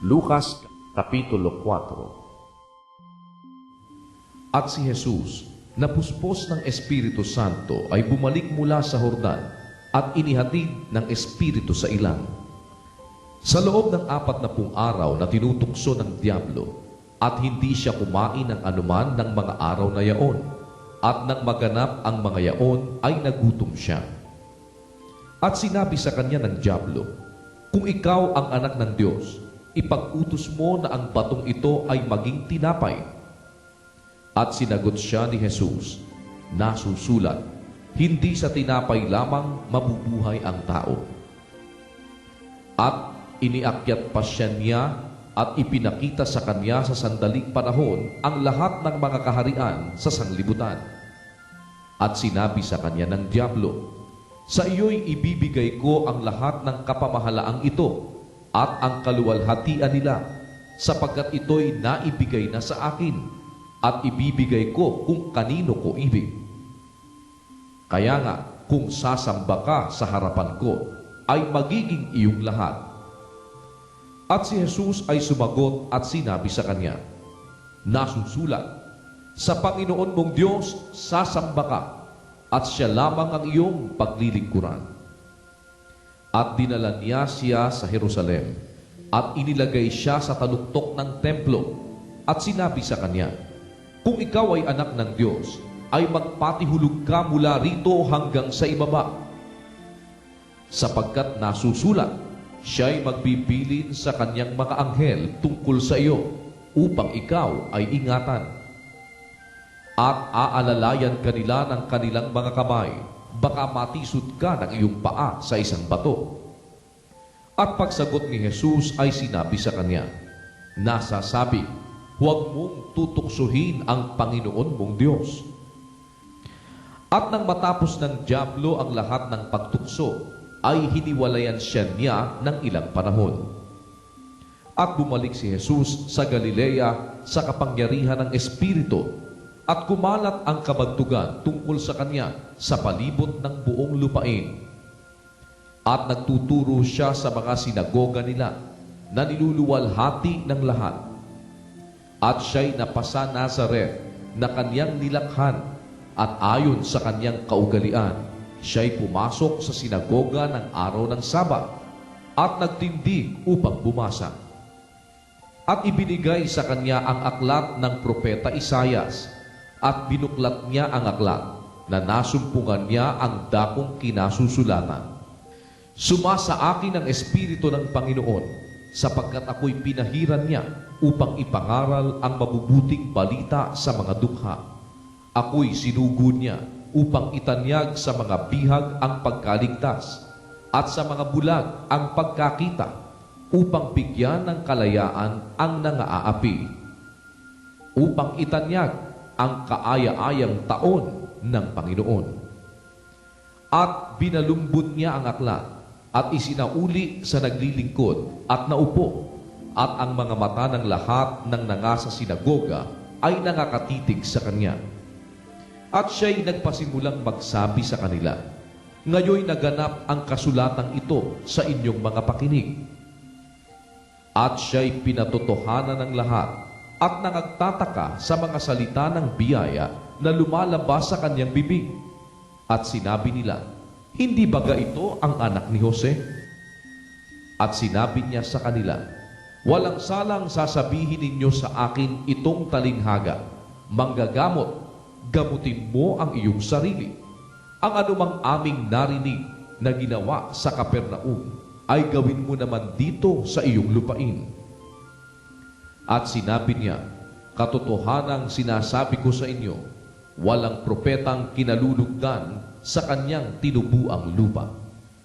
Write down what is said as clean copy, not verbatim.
Lucas Kapitulo 4. At si Jesus, napuspos ng Espiritu Santo, ay bumalik mula sa Jordan at inihatid ng Espiritu sa ilang. Sa loob ng 40 araw na tinutukso ng Diablo, at hindi siya kumain ng anuman ng mga araw na yaon, at nang maganap ang mga yaon ay nagutom siya. At sinabi sa kanya ng Diablo, "Kung ikaw ang anak ng Diyos, ipag-utos mo na ang batong ito ay maging tinapay." At sinagot siya ni Jesus, "Nasusulat, hindi sa tinapay lamang mabubuhay ang tao." At iniakyat pa siya niya at ipinakita sa kanya sa sandaling panahon ang lahat ng mga kaharian sa sanglibutan. At sinabi sa kanya ng Diablo, "Sa iyo'y ibibigay ko ang lahat ng kapamahalaang ito at ang kaluwalhatian nila, sapagkat ito'y naibigay na sa akin, at ibibigay ko kung kanino ko ibig. Kaya nga, kung sasamba ka sa harapan ko, ay magiging iyong lahat." At si Jesus ay sumagot at sinabi sa kanya, "Nasusulat, sa Panginoon mong Diyos sasamba ka, at siya lamang ang iyong paglilingkuran." At dinala niya siya sa Jerusalem, at inilagay siya sa taluktok ng templo, at sinabi sa kanya, "Kung ikaw ay anak ng Diyos, ay magpatihulog ka mula rito hanggang sa ibaba. Sapagkat nasusulat, siya'y magbibilin sa kanyang mga anghel tungkol sa iyo, upang ikaw ay ingatan. At aalalayan kanila ng kanilang mga kamay, baka matisod ka ng iyong paa sa isang bato." At pagsagot ni Jesus ay sinabi sa kanya, "Nasasabi, huwag mong tutuksohin ang Panginoon mong Diyos." At nang matapos ng Diablo ang lahat ng pagtukso, ay hiniwalayan siya niya ng ilang panahon. At bumalik si Jesus sa Galilea sa kapangyarihan ng Espiritu, at kumalat ang kabagtugan tungkol sa kanya sa palibot ng buong lupain. At nagtuturo siya sa mga sinagoga nila, na niluluwalhati ng lahat. At siya'y napasa Nazaret na kanyang nilakhan, at ayon sa kanyang kaugalian, siya'y pumasok sa sinagoga ng araw ng Sabat, at nagtindig upang bumasa. At ibinigay sa kanya ang aklat ng propeta Isaias, at binuklat niya ang aklat, na nasumpungan niya ang dakong kinasusulatan. "Sumasa akin ang Espiritu ng Panginoon, sapagkat ako'y pinahiran niya upang ipangaral ang mabubuting balita sa mga dukha. Ako'y sinugo niya upang itanyag sa mga bihag ang pagkaligtas, at sa mga bulag ang pagkakita, upang bigyan ng kalayaan ang nangaapi, upang itanyag ang kaaya-ayang taon ng Panginoon." At binalumbot niya ang aklat, at isinauli sa naglilingkod, at naupo, at ang mga mata ng lahat ng nangasa sinagoga ay nangakatitig sa kanya. At siya'y nagpasimulang magsabi sa kanila, "Ngayoy naganap ang kasulatang ito sa inyong mga pakinig." At siya'y pinatotohanan ng lahat, at nangagtataka sa mga salita ng biyaya na lumalabas sa kanyang bibig. At sinabi nila, "Hindi baga ito ang anak ni Jose?" At sinabi niya sa kanila, "Walang salang sasabihin ninyo sa akin itong talinghaga, manggagamot, gamutin mo ang iyong sarili. Ang anumang aming narinig na ginawa sa Capernaum, ay gawin mo naman dito sa iyong lupain." At sinabi niya, "Katotohanang sinasabi ko sa inyo, walang propetang kinalulugdan sa kanyang tinubuang lupa."